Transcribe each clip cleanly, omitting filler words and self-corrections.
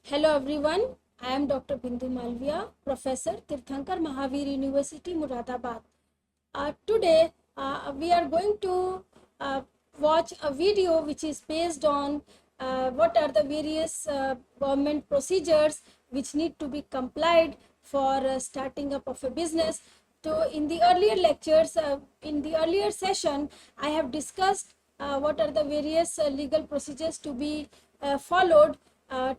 Hello everyone, I am Dr. Bindu Malviya, Professor, Tirthankar Mahavir University, Muradabad. Today we are going to watch a video which is based on what are the various government procedures which need to be complied for starting up of a business. So in the earlier lectures, in the earlier session, I have discussed what are the various legal procedures to be followed.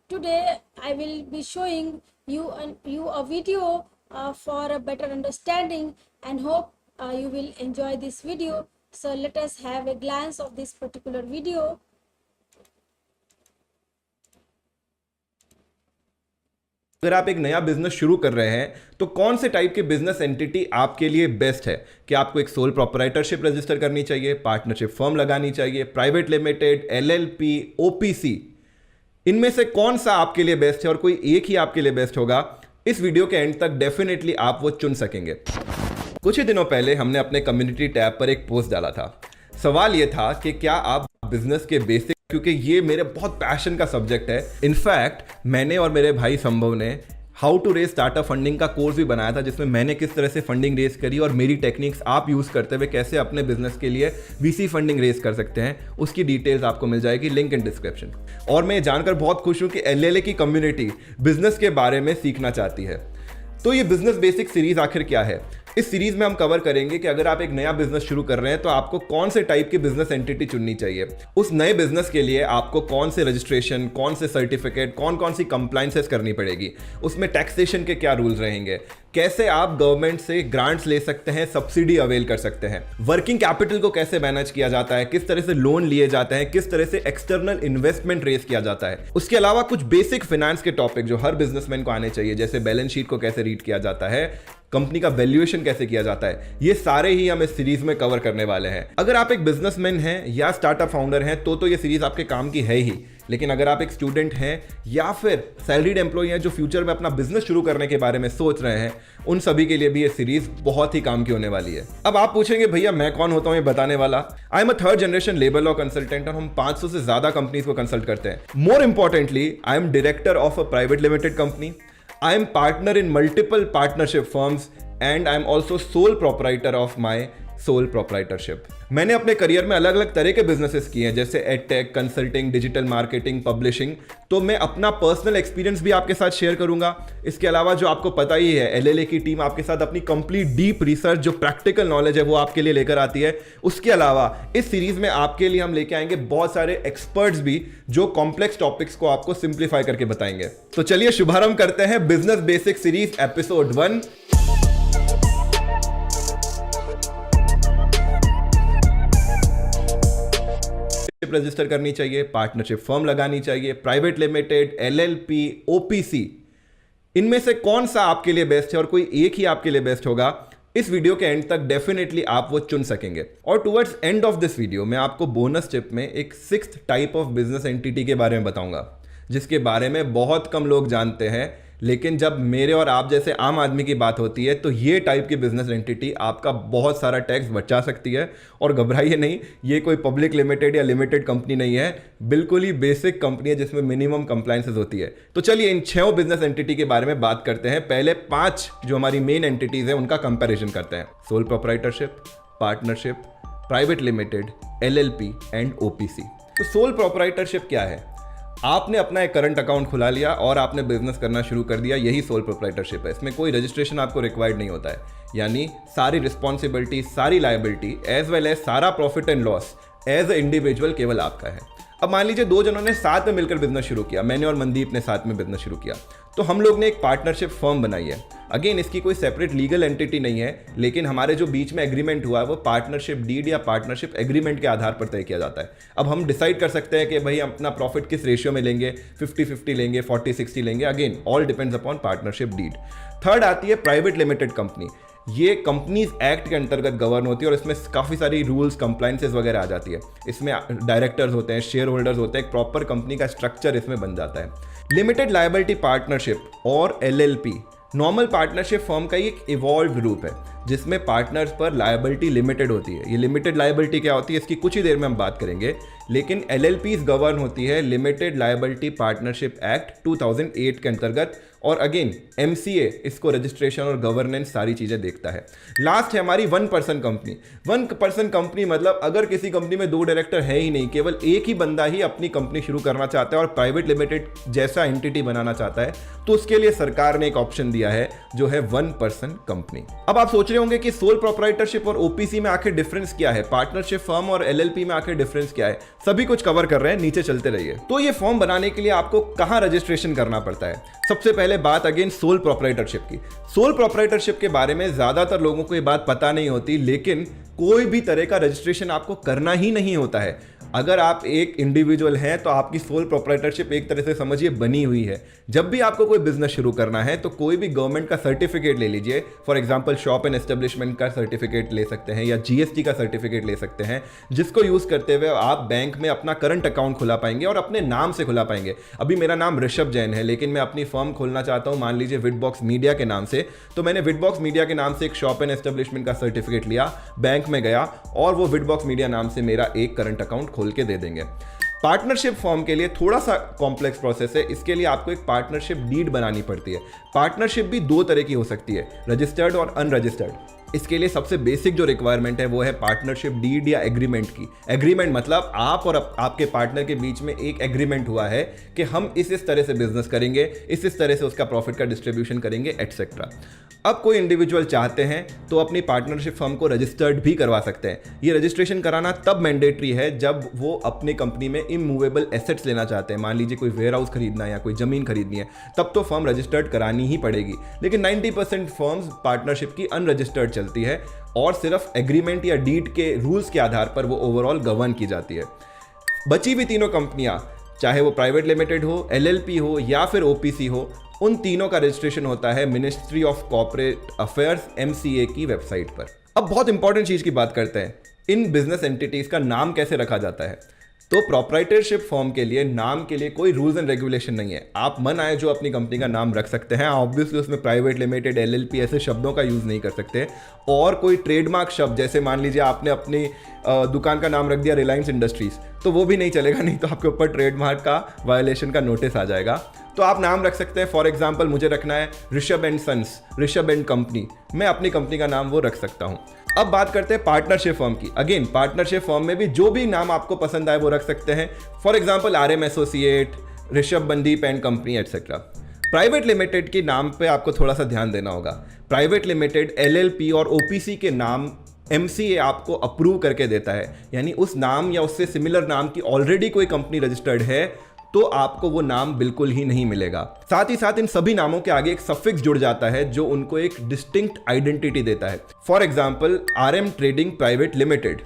Today I will be showing you a video for a better understanding, and hope you will enjoy this video. So let us have a glance of this particular video. अगर आप एक नया business शुरू कर रहे हैं तो कौन से टाइप के बिजनेस एंटिटी आपके लिए बेस्ट है? कि आपको एक सोल प्रोप्राइटरशिप रजिस्टर करनी चाहिए, पार्टनरशिप फर्म लगानी चाहिए, प्राइवेट लिमिटेड, एलएलपी, ओपीसी, इनमें से कौन सा आपके लिए बेस्ट है और कोई एक ही आपके लिए बेस्ट होगा? इस वीडियो के एंड तक डेफिनेटली आप वो चुन सकेंगे। कुछ ही दिनों पहले हमने अपने कम्युनिटी टैब पर एक पोस्ट डाला था। सवाल यह था कि क्या आप बिजनेस के बेसिक, क्योंकि ये मेरे बहुत पैशन का सब्जेक्ट है। इनफैक्ट मैंने और मेरे भाई संभव ने how to raise startup funding का कोर्स भी बनाया था, जिसमें मैंने किस तरह से फंडिंग रेज करी और मेरी टेक्निक्स आप यूज़ करते हुए कैसे अपने बिजनेस के लिए वीसी फंडिंग रेज कर सकते हैं, उसकी डिटेल्स आपको मिल जाएगी, लिंक इन डिस्क्रिप्शन। और मैं जानकर बहुत खुश हूँ कि एलएलए की कम्युनिटी बिजनेस के बारे में सीखना चाहती है। तो ये बिजनेस बेसिक सीरीज आखिर क्या है? इस सीरीज में हम कवर करेंगे कि अगर आप एक नया बिजनेस शुरू कर रहे हैं तो आपको कौन से टाइप की बिजनेस एंटिटी चुननी चाहिए, उस नए बिजनेस के लिए आपको कौन से रजिस्ट्रेशन, कौन से सर्टिफिकेट, कौन से कंप्लायंसेस करनी पड़ेगी, उसमें टैक्सेशन के क्या रूल्स रहेंगे, कैसे आप गवर्नमेंट से ग्रांट्स ले सकते हैं, सब्सिडी अवेल कर सकते हैं, वर्किंग कैपिटल को कैसे मैनेज किया जाता है, किस तरह से लोन लिए जाते हैं, किस तरह से एक्सटर्नल इन्वेस्टमेंट रेज किया जाता है। उसके अलावा कुछ बेसिक फाइनेंस के टॉपिक जो हर बिजनेसमैन को आने चाहिए, जैसे बैलेंस शीट को कैसे रीड किया जाता है, कंपनी का वैल्यूएशन कैसे किया जाता है, ये सारे ही हम इस सीरीज में कवर करने वाले हैं। अगर आप एक बिजनेसमैन हैं या स्टार्टअप फाउंडर हैं तो ये सीरीज आपके काम की है ही, लेकिन अगर आप एक स्टूडेंट हैं या फिर सैलरीड एम्प्लॉय हैं जो फ्यूचर में अपना बिजनेस शुरू करने के बारे में सोच रहे हैं, उन सभी के लिए भी ये सीरीज बहुत ही काम की होने वाली है। अब आप पूछेंगे भैया मैं कौन होता हूं ये बताने वाला? I am a third generation labour law consultant और हम 500 से ज्यादा कंपनीज को कंसल्ट करते हैं। More importantly, I am director of a private limited company, I am partner in multiple partnership firms and I am also sole proprietor of my sole proprietorship. मैंने अपने career में अलग अलग तरह के बिजनेसेस किए हैं, जैसे edtech, consulting, digital marketing, publishing. तो मैं अपना पर्सनल एक्सपीरियंस भी आपके साथ शेयर करूंगा। इसके अलावा जो आपको पता ही है, एलएलए की टीम आपके साथ अपनी कंप्लीट डीप रिसर्च, जो प्रैक्टिकल नॉलेज है वो आपके लिए लेकर आती है। उसके अलावा इस सीरीज में आपके लिए हम लेके आएंगे बहुत सारे एक्सपर्ट्स भी जो कॉम्प्लेक्स टॉपिक्स को आपको सिंप्लीफाई करके बताएंगे। तो चलिए शुभारंभ करते हैं business basic series episode 1। Register करनी चाहिए, पार्टनरशिप फर्म लगानी चाहिए, प्राइवेट लिमिटेड, एलएलपी, ओपीसी, इनमें से कौन सा आपके लिए बेस्ट है और कोई एक ही आपके लिए बेस्ट होगा? इस वीडियो के एंड तक डेफिनेटली आप वो चुन सकेंगे। और towards end of this video मैं आपको बोनस टिप में एक 6th type of business entity के बारे में बताऊंगा, जिसके बारे में बहुत कम लोग जानते हैं, लेकिन जब मेरे और आप जैसे आम आदमी की बात होती है तो ये टाइप की बिजनेस एंटिटी आपका बहुत सारा टैक्स बचा सकती है। और घबराइए नहीं, ये कोई पब्लिक लिमिटेड या लिमिटेड कंपनी नहीं है, बिल्कुल ही बेसिक कंपनी है जिसमें मिनिमम कंप्लायंसेस होती है। तो चलिए इन 6 बिजनेस एंटिटी के बारे में बात करते हैं। पहले 5 जो हमारी मेन एंटिटीज हैं उनका कंपेरिजन करते हैं। Sole proprietorship, partnership, private limited, LLP and OPC. तो सोल प्रोप्राइटरशिप क्या है? आपने अपना एक करंट अकाउंट खुला लिया और आपने बिजनेस करना शुरू कर दिया, यही सोल प्रोप्राइटरशिप है। इसमें कोई रजिस्ट्रेशन आपको रिक्वायर्ड नहीं होता है, यानी सारी रिस्पॉन्सिबिलिटी, सारी लायबिलिटी एज वेल एज सारा profit and loss as a individual केवल आपका है। अब मान लीजिए 2 जनों ने साथ में मिलकर बिजनेस शुरू किया, मैंने और मनदीप ने साथ में बिजनेस शुरू किया, तो हम लोग ने एक पार्टनरशिप फर्म बनाई है। अगेन इसकी कोई सेपरेट लीगल एंटिटी नहीं है, लेकिन हमारे जो बीच में एग्रीमेंट हुआ है वो पार्टनरशिप डीड या पार्टनरशिप एग्रीमेंट के आधार पर तय किया जाता है। अब हम डिसाइड कर सकते हैं कि भाई हम अपना प्रॉफिट किस रेशियो में लेंगे, 50-50 लेंगे, 40-60 लेंगे, again all depends upon partnership deed. Third आती है प्राइवेट लिमिटेड कंपनी। ये कंपनीज एक्ट के अंतर्गत गवर्न होती है और इसमें काफ़ी सारी रूल्स, कंप्लायंसेस वगैरह आ जाती है। इसमें डायरेक्टर्स होते हैं, शेयर होल्डर्स होते हैं, एक प्रॉपर कंपनी का स्ट्रक्चर इसमें बन जाता है। लिमिटेड लायबिलिटी पार्टनरशिप और एलएलपी नॉर्मल पार्टनरशिप फर्म का ही एक इवॉल्व रूप है, जिसमें पार्टनर्स पर लायबिलिटी लिमिटेड होती है। ये लिमिटेड लायबिलिटी क्या होती है इसकी कुछ ही देर में हम बात करेंगे, लेकिन LLPs गवर्न होती है लिमिटेड लायबिलिटी पार्टनरशिप एक्ट 2008 के अंतर्गत, और अगेन MCA इसको रजिस्ट्रेशन और गवर्नेंस सारी चीज़ें देखता है। लास्ट है हमारी 1 पर्सन कंपनी। 1 पर्सन कंपनी मतलब अगर किसी कंपनी में 2 डायरेक्टर है ही नहीं, केवल एक ही बंदा ही अपनी कंपनी शुरू करना चाहता है और प्राइवेट लिमिटेड जैसा एंटिटी बनाना चाहता है, तो उसके लिए सरकार ने एक ऑप्शन दिया है जो है 1 पर्सन कंपनी। अब आप सोच रहे होंगे कि सोल प्रोप्राइटरशिप और OPC में आखिर डिफरेंस क्या है, पार्टनरशिप फर्म और LLP में आखिर डिफरेंस क्या है, सभी कुछ कवर कर रहे हैं, नीचे चलते रहिए। तो ये फॉर्म बनाने के लिए आपको कहां रजिस्ट्रेशन करना पड़ता है? सबसे पहले बात अगेन सोल प्रोप्राइटरशिप की। सोल प्रोप्राइटरशिप के बारे में ज्यादातर लोगों को ये बात पता नहीं होती, लेकिन कोई भी तरह का रजिस्ट्रेशन आपको करना ही नहीं होता है। अगर आप एक इंडिविजुअल हैं तो आपकी सोल प्रोप्राइटरशिप एक तरह से समझिए बनी हुई है। जब भी आपको कोई बिजनेस शुरू करना है तो कोई भी गवर्नमेंट का सर्टिफिकेट ले लीजिए। For example shop and establishment का सर्टिफिकेट ले सकते हैं या GST का सर्टिफिकेट ले सकते हैं, जिसको यूज करते हुए आप बैंक में अपना करंट अकाउंट खुला पाएंगे और अपने नाम से खुला पाएंगे। अभी मेरा नाम ऋषभ जैन है, लेकिन मैं अपनी फर्म खोलना चाहता हूं मान लीजिए विटबॉक्स मीडिया के नाम से, तो मैंने विटबॉक्स मीडिया के नाम से एक शॉप एंड एस्टेब्लिशमेंट का सर्टिफिकेट लिया, बैंक में गया और वो विटबॉक्स मीडिया नाम से मेरा एक करंट अकाउंट खोल के दे देंगे। पार्टनरशिप फॉर्म के लिए थोड़ा सा कॉम्प्लेक्स प्रोसेस है। इसके लिए आपको एक पार्टनरशिप डीड बनानी पड़ती है। पार्टनरशिप भी 2 तरह की हो सकती है, रजिस्टर्ड और अनरजिस्टर्ड। इसके लिए सबसे बेसिक जो रिक्वायरमेंट है वो है पार्टनरशिप डीड या एग्रीमेंट की। एग्रीमेंट मतलब आप और आपके पार्टनर के बीच में एक एग्रीमेंट हुआ है कि हम इस तरह से बिजनेस करेंगे, इस तरह से उसका प्रॉफिट का डिस्ट्रीब्यूशन करेंगे, एटसेट्रा। अब कोई इंडिविजुअल चाहते हैं तो अपनी पार्टनरशिप फर्म को रजिस्टर्ड भी करवा सकते हैं। ये रजिस्ट्रेशन कराना तब मैंडेटरी है जब वो अपनी कंपनी में इमूवेबल एसेट्स लेना चाहते हैं। मान लीजिए कोई वेयर हाउस खरीदना है या कोई जमीन खरीदनी है, तब तो फर्म रजिस्टर्ड करानी ही पड़ेगी। लेकिन 90% फर्म्स पार्टनरशिप की अनरजिस्टर्ड चलती है और सिर्फ एग्रीमेंट या डीड के रूल्स के आधार पर वो ओवरऑल गवर्न की जाती है। बची हुई तीनों कंपनियां, चाहे वो प्राइवेट लिमिटेड हो, LLP हो या फिर OPC हो, उन तीनों का रजिस्ट्रेशन होता है ministry of corporate affairs MCA की वेबसाइट पर। अब बहुत इंपॉर्टेंट चीज की बात करते हैं, इन बिजनेस एंटिटीज का नाम कैसे रखा जाता है। तो प्रोप्राइटरशिप फॉर्म के लिए नाम के लिए कोई रूल्स एंड रेगुलेशन नहीं है। आप मन आए जो अपनी कंपनी का नाम रख सकते हैं। ऑब्वियसली उसमें प्राइवेट लिमिटेड, LLP ऐसे शब्दों का यूज नहीं कर सकते। और कोई ट्रेडमार्क शब्द, जैसे मान लीजिए आपने अपनी दुकान का नाम रख दिया रिलायंस इंडस्ट्रीज, तो वो भी नहीं चलेगा, नहीं तो आपके ऊपर ट्रेडमार्क का वायलेशन का नोटिस आ जाएगा। तो आप नाम रख सकते हैं। फॉर एग्जाम्पल मुझे रखना है Rishabh and sons, Rishabh and company, मैं अपनी कंपनी का नाम वो रख सकता हूं। अब बात करते हैं पार्टनरशिप फर्म की। अगेन पार्टनरशिप फर्म में भी जो भी नाम आपको पसंद आए वो रख सकते हैं। For example RM associate, Rishabh Bandeep and company etcetera. Private limited के नाम पे आपको थोड़ा सा ध्यान देना होगा। प्राइवेट लिमिटेड, LLP और OPC के नाम MCA आपको अप्रूव करके देता है, यानी उस नाम या उससे सिमिलर नाम की ऑलरेडी कोई कंपनी रजिस्टर्ड है तो आपको वो नाम बिल्कुल ही नहीं मिलेगा। साथ ही साथ इन सभी नामों के आगे एक सफिक्स जुड़ जाता है जो उनको एक डिस्टिंक्ट आइडेंटिटी देता है। For example RM trading private limited,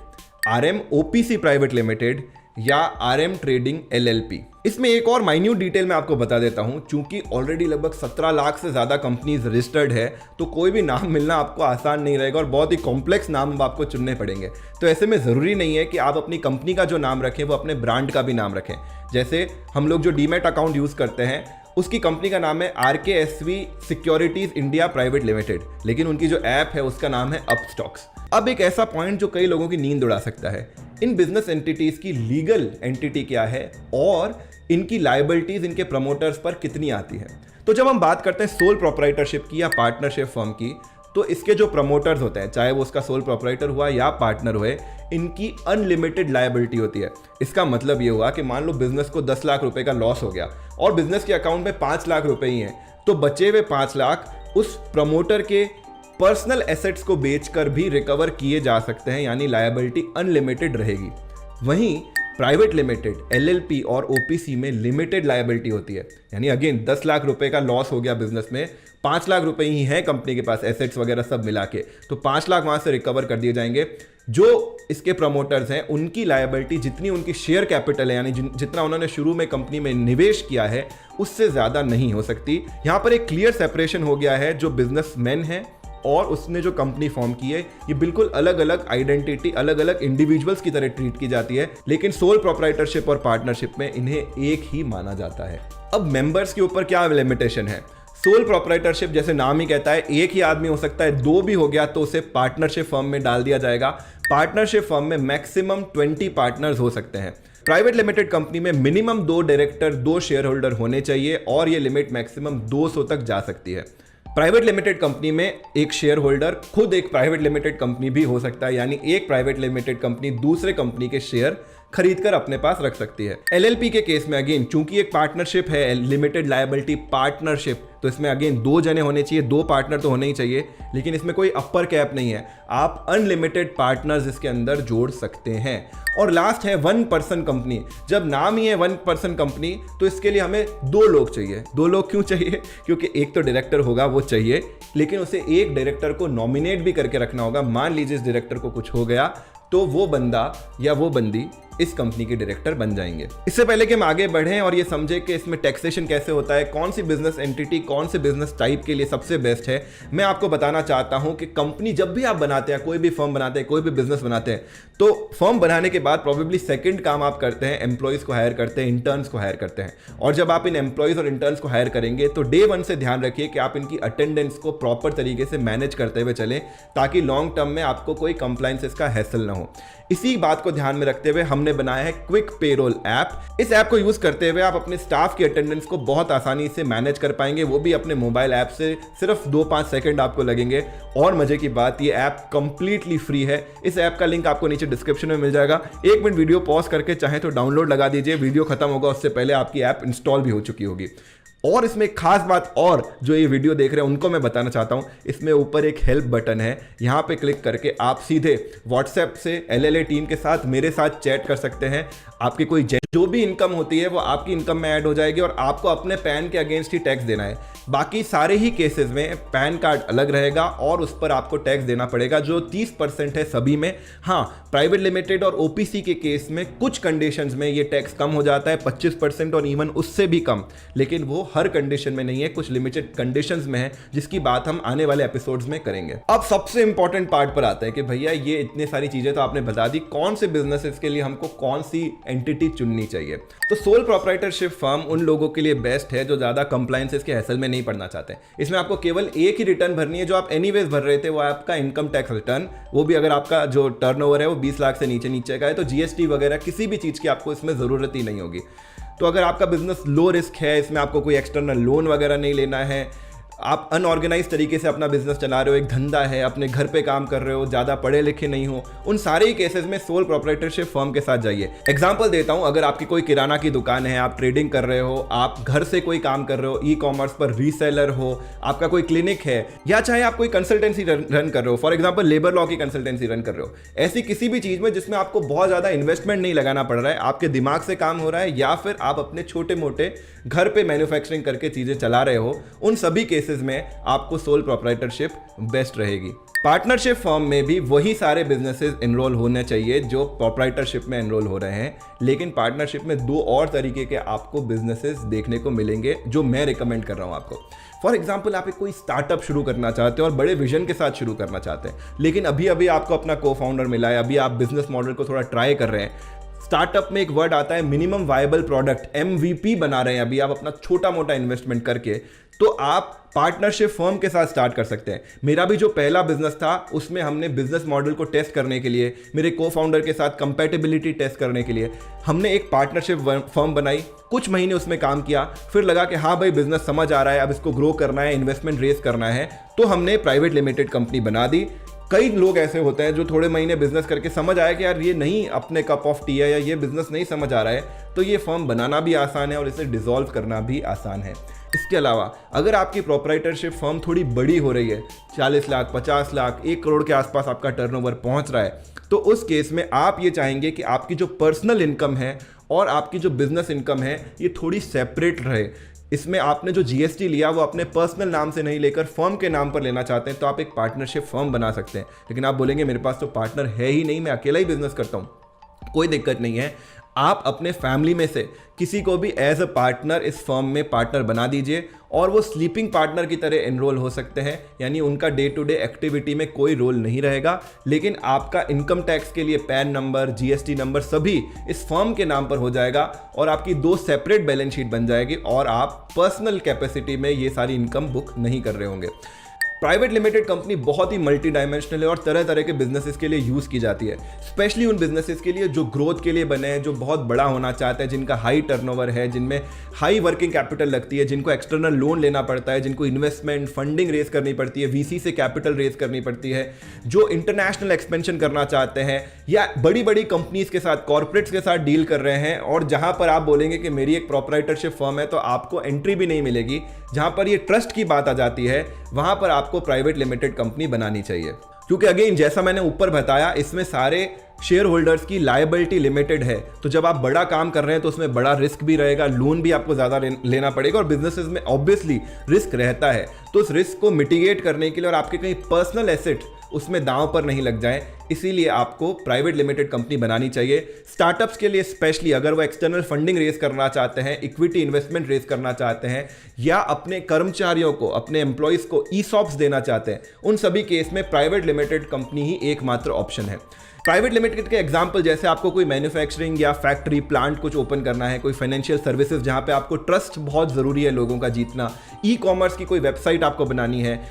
RM OPC private limited या RM ट्रेडिंग LLP। इसमें एक और माइन्यूट डिटेल मैं आपको बता देता हूं, चूंकि ऑलरेडी लगभग 17 लाख से ज्यादा कंपनीज रजिस्टर्ड है, तो कोई भी नाम मिलना आपको आसान नहीं रहेगा और बहुत ही कॉम्प्लेक्स नाम आपको चुनने पड़ेंगे। तो ऐसे में जरूरी नहीं है कि आप अपनी कंपनी का जो नाम रखें वो अपने ब्रांड का भी नाम रखें। जैसे हम लोग जो डीमैट अकाउंट यूज करते हैं उसकी कंपनी का नाम है RKSV securities India private limited, लेकिन उनकी जो ऐप है उसका नाम है अपस्टॉक्स। अब एक ऐसा पॉइंट जो कई लोगों की नींद उड़ा सकता है, इन बिजनेस एंटिटीज की लीगल एंटिटी क्या है और इनकी लायबिलिटीज इनके प्रमोटर्स पर कितनी आती है। तो जब हम बात करते हैं सोल प्रोप्राइटरशिप की या पार्टनरशिप फर्म की, तो इसके जो प्रमोटर्स होते हैं, चाहे वो उसका सोल प्रोप्राइटर हुआ या पार्टनर हुए, इनकी अनलिमिटेड लायबिलिटी होती है। इसका मतलब ये हुआ कि मान लो बिजनेस को 10 लाख रुपए का लॉस हो गया और बिजनेस के अकाउंट में 5 लाख रुपए ही हैं, तो बचे हुए 5 लाख उस प्रमोटर के पर्सनल एसेट्स को बेचकर भी रिकवर किए जा सकते हैं, यानी लायबिलिटी अनलिमिटेड रहेगी। वहीं प्राइवेट लिमिटेड, LLP और OPC में लिमिटेड लायबिलिटी होती है, यानी अगेन 10 लाख रुपए का लॉस हो गया बिजनेस में, 5 लाख रुपए ही है कंपनी के पास एसेट्स वगैरह सब मिला के, तो 5 लाख वहां से रिकवर कर दिए जाएंगे। जो इसके प्रमोटर्स हैं उनकी लायबिलिटी जितनी उनकी शेयर कैपिटल है, यानी जितना उन्होंने शुरू में कंपनी में निवेश किया है, उससे ज्यादा नहीं हो सकती। यहां पर एक क्लियर सेपरेशन हो गया है। जो बिजनेसमैन है और उसने जो कंपनी फॉर्म की है, ये बिल्कुल अलग अलग आइडेंटिटी, अलग अलग इंडिविजुअल्स की तरह ट्रीट की जाती है, लेकिन सोल प्रोप्राइटरशिप और पार्टनरशिप में इन्हें एक ही माना जाता है। अब मेंबर्स के ऊपर क्या लिमिटेशन है? सोल प्रोप्राइटरशिप जैसे नाम ही कहता है, एक ही आदमी हो सकता है, 2 भी हो गया तो उसे पार्टनरशिप फर्म में डाल दिया जाएगा। पार्टनरशिप फर्म में मैक्सिमम 20 पार्टनर्स हो सकते हैं। प्राइवेट लिमिटेड कंपनी में मिनिमम 2 डायरेक्टर 2 शेयर होल्डर होने चाहिए और ये लिमिट मैक्सिमम 200 तक जा सकती है। प्राइवेट लिमिटेड कंपनी में एक शेयर होल्डर खुद एक प्राइवेट लिमिटेड कंपनी भी हो सकता है, यानी एक प्राइवेट लिमिटेड कंपनी दूसरे कंपनी के शेयर खरीदकर अपने पास रख सकती है। एलएलपी के केस में अगेन चूंकि एक पार्टनरशिप है, लिमिटेड लायबिलिटी पार्टनरशिप, तो इसमें अगेन 2 जने होने चाहिए, 2 पार्टनर तो होने ही चाहिए, लेकिन इसमें कोई अपर कैप नहीं है, आप अनलिमिटेड पार्टनर्स इसके अंदर जोड़ सकते हैं। और लास्ट है 1 पर्सन कंपनी। जब नाम ही है 1 पर्सन कंपनी तो इसके लिए हमें 2 लोग चाहिए। 2 लोग क्यों चाहिए? क्योंकि एक तो डायरेक्टर होगा वो चाहिए, लेकिन उसे एक डायरेक्टर को नॉमिनेट भी करके रखना होगा। मान लीजिए इस डायरेक्टर को कुछ हो गया तो वो बंदा या वो बंदी इस कंपनी के डायरेक्टर बन जाएंगे। इससे पहले कि हम आगे बढ़ें और ये समझें कि इसमें टैक्सेशन कैसे होता है, कौन सी बिजनेस एंटिटी कौन से बिजनेस टाइप के लिए सबसे बेस्ट है, मैं आपको बताना चाहता हूं कि कंपनी जब भी आप बनाते हैं, कोई भी फर्म बनाते हैं, कोई भी बिजनेस बनाते हैं, तो फर्म बनाने के बाद प्रोबेबली सेकंड काम आप करते हैं एम्प्लॉयज को हायर करते हैं, इंटर्न्स को हायर करते हैं। और जब आप इन एम्प्लॉयज और इंटर्न्स को हायर करेंगे तो डे 1 से ध्यान रखिए कि आप इनकी अटेंडेंस को प्रॉपर तरीके से मैनेज करते हुए चलें, ताकि लॉन्ग टर्म में आपको कोई कंप्लायंसेस का हैसल ना हो। इसी बात को ध्यान में रखते हुए हमने बनाया है क्विक पेरोल ऐप। इस ऐप को यूज करते हुए आप अपने स्टाफ की अटेंडेंस को बहुत आसानी से मैनेज कर पाएंगे, वो भी अपने मोबाइल ऐप से। सिर्फ 2-5 सेकंड आपको लगेंगे। और मजे की बात, ये ऐप कंप्लीटली फ्री है। इस ऐप का लिंक आपको नीचे डिस्क्रिप्शन में मिल जाएगा। 1 मिनट वीडियो पॉज करके चाहे तो डाउनलोड लगा दीजिए, वीडियो खत्म होगा उससे पहले आपकी ऐप इंस्टॉल भी हो चुकी होगी। और इसमें एक खास बात और जो ये वीडियो देख रहे हैं उनको मैं बताना चाहता हूं, इसमें ऊपर एक हेल्प बटन है, यहां पे क्लिक करके आप सीधे व्हाट्सएप से एलएलए टीम के साथ मेरे साथ चैट कर सकते हैं। आपकी कोई जो भी इनकम होती है वो आपकी इनकम में ऐड हो जाएगी और आपको अपने पैन के अगेंस्ट ही टैक्स देना है। बाकी सारे ही केसेस में पैन कार्ड अलग रहेगा और उस पर आपको टैक्स देना पड़ेगा जो 30% है सभी में। हाँ, प्राइवेट लिमिटेड और ओपीसी के केस में कुछ कंडीशंस में ये टैक्स कम हो जाता है 25% और इवन उससे भी कम, लेकिन वो हर कंडीशन में नहीं है, कुछ लिमिटेड कंडीशंस में है, जिसकी बात हम आने वाले एपिसोड्स में करेंगे। अब सबसे इंपॉर्टेंट पार्ट पर आते हैं कि भैया ये इतने सारी चीजें तो आपने बता दी, कौन से बिजनेसेस के लिए हमको कौन सी एंटिटी चुननी चाहिए। तो सोल प्रोप्राइटरशिप फर्म उन लोगों के लिए बेस्ट है जो ज्यादा कंप्लायंसेस के हैसल में नहीं पड़ना चाहते। इसमें आपको केवल एक ही रिटर्न भरनी है जो आप एनीवेज भर रहे थे, वो आपका इनकम टैक्स रिटर्न। वो भी अगर आपका जो टर्नओवर है वो 20 लाख से नीचे का है तो जीएसटी वगैरह किसी भी चीज की आपको इसमें जरूरत ही नहीं होगी। तो अगर आपका बिजनेस लो रिस्क है, इसमें आपको कोई एक्सटर्नल लोन वगैरह नहीं लेना है, आप अनऑर्गेनाइज तरीके से अपना बिजनेस चला रहे हो, एक धंधा है, अपने घर पे काम कर रहे हो, ज़्यादा पढ़े लिखे नहीं हो, उन सारे ही केसेस में सोल प्रोप्राइटरशिप फर्म के साथ जाइए। एग्जांपल देता हूं, अगर आपकी कोई किराना की दुकान है, आप ट्रेडिंग कर रहे हो, आप घर से कोई काम कर रहे हो, ई कॉमर्स पर रीसेलर हो, आपका कोई क्लिनिक है, या चाहे आप कोई कंसल्टेंसी रन कर रहे हो, फॉर एग्जाम्पल लेबर लॉ की कंसल्टेंसी रन कर रहे हो, ऐसी किसी भी चीज़ में जिसमें आपको बहुत ज़्यादा इन्वेस्टमेंट नहीं लगाना पड़ रहा है, आपके दिमाग से काम हो रहा है, या फिर आप अपने छोटे मोटे घर पे मैन्युफैक्चरिंग करके चीज़ें चला रहे हो, उन सभी केसेस में आपको सोल प्रोप्राइटरशिप बेस्ट रहेगी। पार्टनरशिप फर्म में भी वही सारे बिजनेसेस एनरोल होने चाहिए जो प्रोप्राइटरशिप में एनरोल हो रहे हैं, लेकिन पार्टनरशिप में 2 और तरीके के आपको बिजनेसेस देखने को मिलेंगे जो मैं रिकमेंड कर रहा हूं आपको। फॉर एग्जाम्पल, आप एक कोई स्टार्टअप शुरू करना चाहते हो और बड़े विजन के साथ शुरू करना चाहते हैं, लेकिन अभी अभी आपको अपना को फाउंडर मिला है, अभी आप बिजनेस मॉडल को थोड़ा ट्राई कर रहे हैं। स्टार्टअप में एक वर्ड आता है मिनिमम वायबल प्रोडक्ट, MVP बना रहे हैं अभी आप अपना छोटा मोटा इन्वेस्टमेंट करके, तो आप पार्टनरशिप फर्म के साथ स्टार्ट कर सकते हैं। मेरा भी जो पहला बिजनेस था उसमें हमने बिजनेस मॉडल को टेस्ट करने के लिए, मेरे को फाउंडर के साथ कंपैटिबिलिटी टेस्ट करने के लिए हमने एक पार्टनरशिप फर्म बनाई। कुछ महीने उसमें काम किया, फिर लगा कि हाँ भाई बिजनेस समझ आ रहा है, अब इसको ग्रो करना है, इन्वेस्टमेंट रेज करना है, तो हमने प्राइवेट लिमिटेड कंपनी बना दी। कई लोग ऐसे होते हैं जो थोड़े महीने बिजनेस करके समझ आया कि यार ये नहीं अपने कप ऑफ टी है, या ये बिजनेस नहीं समझ आ रहा है, तो ये फर्म बनाना भी आसान है और इसे डिसॉल्व करना भी आसान है। इसके अलावा अगर आपकी प्रोप्राइटरशिप फर्म थोड़ी बड़ी हो रही है, 40 लाख, 50 लाख, 1 करोड़ के आसपास आपका टर्नओवर पहुंच रहा है, तो उस केस में आप ये चाहेंगे कि आपकी जो पर्सनल इनकम है और आपकी जो बिजनेस इनकम है ये थोड़ी सेपरेट रहे। इसमें आपने जो जीएसटी लिया वो अपने पर्सनल नाम से नहीं लेकर फर्म के नाम पर लेना चाहते हैं, तो आप एक पार्टनरशिप फर्म बना सकते हैं। लेकिन आप बोलेंगे मेरे पास तो पार्टनर है ही नहीं, मैं अकेला ही बिजनेस करता हूं। कोई दिक्कत नहीं है, आप अपने फैमिली में से किसी को भी एज अ पार्टनर इस फर्म में पार्टनर बना दीजिए और वो स्लीपिंग पार्टनर की तरह एनरोल हो सकते हैं, यानी उनका डे टू डे एक्टिविटी में कोई रोल नहीं रहेगा, लेकिन आपका इनकम टैक्स के लिए पैन नंबर, जीएसटी नंबर सभी इस फर्म के नाम पर हो जाएगा और आपकी 2 सेपरेट बैलेंस शीट बन जाएगी और आप पर्सनल कैपेसिटी में ये सारी इनकम बुक नहीं कर रहे होंगे। प्राइवेट लिमिटेड कंपनी बहुत ही मल्टी डायमेंशनल है और तरह तरह के बिजनेसेस के लिए यूज़ की जाती है, स्पेशली उन बिजनेसेस के लिए जो ग्रोथ के लिए बने हैं, जो बहुत बड़ा होना चाहते हैं, जिनका हाई टर्नओवर है, जिनमें हाई वर्किंग कैपिटल लगती है, जिनको एक्सटर्नल लोन लेना पड़ता है, जिनको इन्वेस्टमेंट फंडिंग रेज करनी पड़ती है, वीसी से कैपिटल रेज करनी पड़ती है, जो इंटरनेशनल एक्सपेंशन करना चाहते हैं या बड़ी बड़ी कंपनीज के साथ, कॉर्पोरेट्स के साथ डील कर रहे हैं, और जहां पर आप बोलेंगे कि मेरी एक प्रोप्राइटरशिप फर्म है तो आपको एंट्री भी नहीं मिलेगी, जहां पर ये ट्रस्ट की बात आ जाती है, वहां पर आपको प्राइवेट लिमिटेड कंपनी बनानी चाहिए। क्योंकि अगेन जैसा मैंने ऊपर बताया, इसमें सारे शेयर होल्डर्स की लायबिलिटी लिमिटेड है, तो जब आप बड़ा काम कर रहे हैं तो उसमें बड़ा रिस्क भी रहेगा, लोन भी आपको ज़्यादा लेना पड़ेगा, और बिजनेसेस में ऑब्वियसली रिस्क रहता है। तो उस रिस्क को मिटिगेट करने के लिए और आपके कहीं पर्सनल एसेट उसमें दांव पर नहीं लग जाए, इसीलिए आपको प्राइवेट लिमिटेड कंपनी बनानी चाहिए। स्टार्टअप्स के लिए स्पेशली, अगर वो एक्सटर्नल फंडिंग रेज करना चाहते हैं, इक्विटी इन्वेस्टमेंट रेज करना चाहते हैं, या अपने कर्मचारियों को, अपने एम्प्लॉयज़ को ईसॉप्स देना चाहते हैं, उन सभी केस में प्राइवेट लिमिटेड कंपनी ही एकमात्र ऑप्शन है। प्राइवेट लिमिटेड के एग्जांपल, जैसे आपको कोई मैन्युफैक्चरिंग या फैक्ट्री प्लांट कुछ ओपन करना है, कोई फाइनेंशियल सर्विसेज जहां पे आपको ट्रस्ट बहुत ज़रूरी है लोगों का जीतना, ई कॉमर्स की कोई वेबसाइट आपको बनानी है,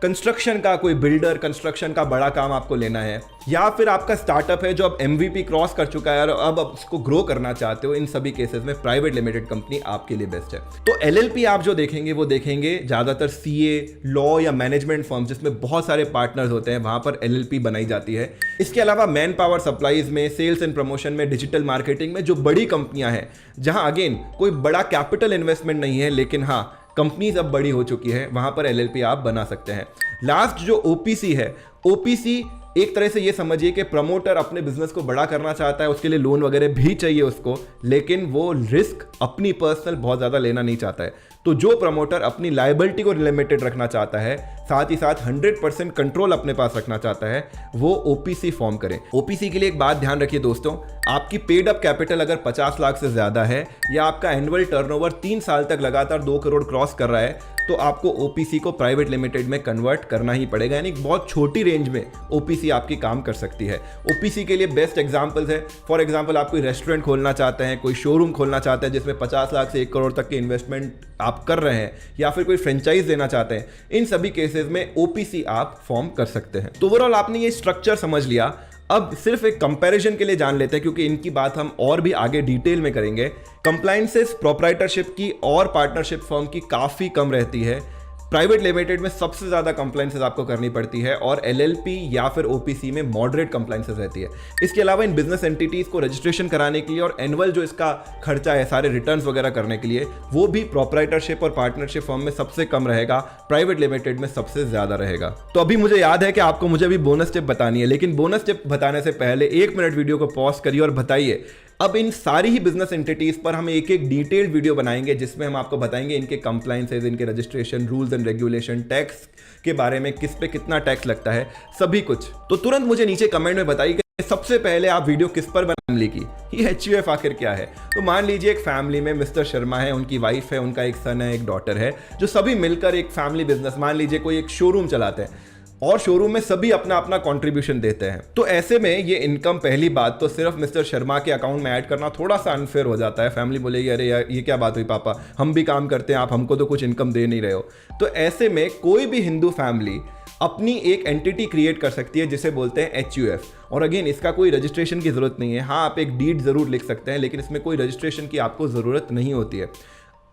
कंस्ट्रक्शन का कोई बिल्डर, कंस्ट्रक्शन का बड़ा काम आपको लेना है, या फिर आपका स्टार्टअप है जो अब MVP क्रॉस कर चुका है और अब आप उसको ग्रो करना चाहते हो, इन सभी केसेस में प्राइवेट लिमिटेड कंपनी आपके लिए बेस्ट है। तो LLP आप जो देखेंगे वो देखेंगे ज़्यादातर CA, लॉ या मैनेजमेंट फर्म जिसमें बहुत सारे पार्टनर्स होते हैं, वहां पर LLP बनाई जाती है। इसके अलावा मैन पावर सप्लाईज में, सेल्स एंड प्रमोशन में, डिजिटल मार्केटिंग में जो बड़ी कंपनियां हैं, जहां अगेन कोई बड़ा कैपिटल इन्वेस्टमेंट नहीं है, लेकिन हाँ कंपनीज अब बड़ी हो चुकी है, वहां पर LLP आप बना सकते हैं। लास्ट जो OPC है, OPC एक तरह से ये समझिए कि प्रमोटर अपने बिजनेस को बड़ा करना चाहता है, उसके लिए लोन वगैरह भी चाहिए उसको, लेकिन वो रिस्क अपनी पर्सनल बहुत ज़्यादा लेना नहीं चाहता है। तो जो प्रमोटर अपनी लायबिलिटी को लिमिटेड रखना चाहता है, साथ ही साथ 100% कंट्रोल अपने पास रखना चाहता है, वो OPC फॉर्म करें। OPC के लिए एक बात ध्यान रखिए दोस्तों, आपकी पेड अप कैपिटल अगर 50 लाख से ज़्यादा है या आपका एनुअल टर्नओवर 3 साल तक लगातार 2 करोड़ क्रॉस कर रहा है, तो आपको OPC को प्राइवेट लिमिटेड में कन्वर्ट करना ही पड़ेगा। यानी बहुत छोटी रेंज में OPC आपकी काम कर सकती है। OPC के लिए बेस्ट एग्जांपल्स है, फॉर एग्जांपल आप कोई रेस्टोरेंट खोलना चाहते हैं, कोई शोरूम खोलना चाहते हैं जिसमें 50 लाख से 1 करोड़ तक के इन्वेस्टमेंट आप कर रहे हैं, या फिर कोई फ्रेंचाइज देना चाहते हैं, इन सभी केसेस में OPC आप फॉर्म कर सकते हैं। तो ओवरऑल आपने ये स्ट्रक्चर समझ लिया। अब सिर्फ एक कंपैरिजन के लिए जान लेते हैं, क्योंकि इनकी बात हम और भी आगे डिटेल में करेंगे। कंप्लायंसेस प्रोप्राइटरशिप की और पार्टनरशिप फर्म की काफ़ी कम रहती है। प्राइवेट लिमिटेड में सबसे ज़्यादा कंप्लायंसेस आपको करनी पड़ती है, और LLP या फिर OPC में मॉडरेट कंप्लायंसेस रहती है। इसके अलावा इन बिजनेस एंटिटीज़ को रजिस्ट्रेशन कराने के लिए और एनुअल जो इसका खर्चा है सारे रिटर्न्स वगैरह करने के लिए, वो भी प्रोप्राइटरशिप और पार्टनरशिप फर्म में सबसे कम रहेगा, प्राइवेट लिमिटेड में सबसे ज़्यादा रहेगा। तो अभी मुझे याद है कि आपको मुझे अभी बोनस टिप बतानी है, लेकिन बोनस टिप बताने से पहले 1 मिनट वीडियो को पॉज करिए और बताइए, अब इन सारी ही बिजनेस एंटिटीज पर हम एक एक डिटेल्ड वीडियो बनाएंगे, जिसमें हम आपको बताएंगे इनके कंप्लायंसेस, इनके registration, rules and regulation, tax के बारे में, किस पे कितना टैक्स लगता है, सभी कुछ। तो तुरंत मुझे नीचे कमेंट में बताइए कि सबसे पहले आप वीडियो किस पर फैमिली की, ये HUF आखिर क्या है। तो मान लीजिए एक फैमिली में मिस्टर शर्मा है, उनकी वाइफ है, उनका एक सन है, एक डॉटर है, जो सभी मिलकर एक फैमिली बिजनेस, मान लीजिए कोई एक शोरूम चलाते हैं, और शोरूम में सभी अपना अपना कंट्रीब्यूशन देते हैं। तो ऐसे में ये इनकम, पहली बात तो सिर्फ मिस्टर शर्मा के अकाउंट में ऐड करना थोड़ा सा अनफेयर हो जाता है। फैमिली बोलेगी अरे यार ये क्या बात हुई पापा, हम भी काम करते हैं, आप हमको तो कुछ इनकम दे नहीं रहे हो। तो ऐसे में कोई भी हिंदू फैमिली अपनी एक एंटिटी क्रिएट कर सकती है जिसे बोलते हैं HUF। और अगेन इसका कोई रजिस्ट्रेशन की ज़रूरत नहीं है। हाँ, आप एक डीड ज़रूर लिख सकते हैं, लेकिन इसमें कोई रजिस्ट्रेशन की आपको ज़रूरत नहीं होती है।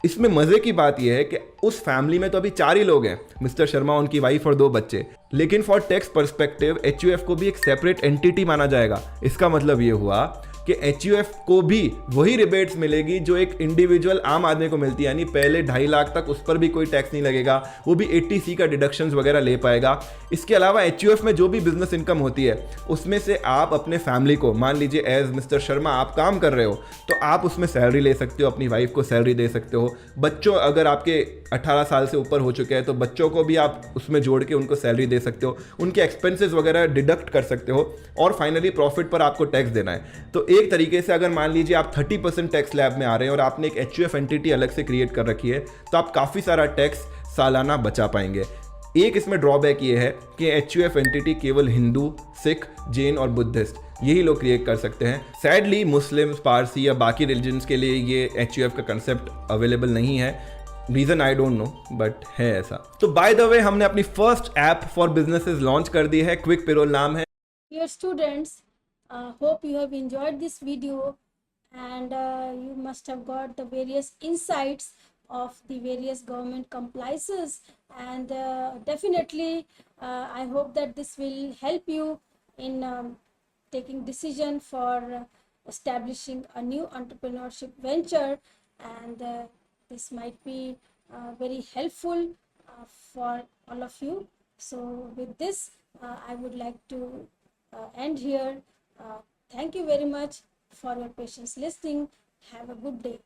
इसमें मज़े की बात यह है कि उस फैमिली में तो अभी 4 ही लोग हैं, मिस्टर शर्मा, उनकी वाइफ और 2 बच्चे, लेकिन फॉर टैक्स पर्सपेक्टिव HUF को भी एक सेपरेट एंटिटी माना जाएगा। इसका मतलब ये हुआ कि HUF को भी वही रिबेट्स मिलेगी जो एक इंडिविजुअल आम आदमी को मिलती है, यानी पहले 2.5 लाख तक उस पर भी कोई टैक्स नहीं लगेगा, वो भी 80C का डिडक्शंस वगैरह ले पाएगा। इसके अलावा HUF में जो भी बिजनेस इनकम होती है उसमें से आप अपने फैमिली को, मान लीजिए एज मिस्टर शर्मा आप काम कर रहे हो, तो आप उसमें सैलरी ले सकते हो, अपनी वाइफ को सैलरी दे सकते हो, बच्चों अगर आपके 18 साल से ऊपर हो चुके हैं तो बच्चों को भी आप उसमें जोड़ के उनको सैलरी दे सकते हो, उनके एक्सपेंसेस वगैरह डिडक्ट कर सकते हो, और फाइनली प्रॉफिट पर आपको टैक्स देना है। तो एक तरीके से अगर मान लीजिए आप 30% टैक्स स्लैब में आ रहे हैं और आपने एक HUF एंटिटी अलग से क्रिएट कर रखी है, तो आप काफ़ी सारा टैक्स सालाना बचा पाएंगे। एक इसमें ड्रॉबैक ये है कि HUF एंटिटी केवल हिंदू, सिख, जैन और बुद्धिस्ट यही लोग क्रिएट कर सकते हैं। सैडली मुस्लिम्स, पारसी या बाकी रिलीजन्स के लिए ये HUF का कंसेप्ट अवेलेबल नहीं है। Reason I don't know but है ऐसा। तो बाय द वे हमने अपनी first app for businesses launch कर दी है, क्विक पेरोल नाम है। Dear students, hope you have enjoyed this video and you must have got the various insights of the various government compliances, and definitely I hope that this will help you in taking decision for establishing a new entrepreneurship venture, and this might be very helpful for all of you. So with this I would like to end here. Thank you very much for your patience listening. Have a good day.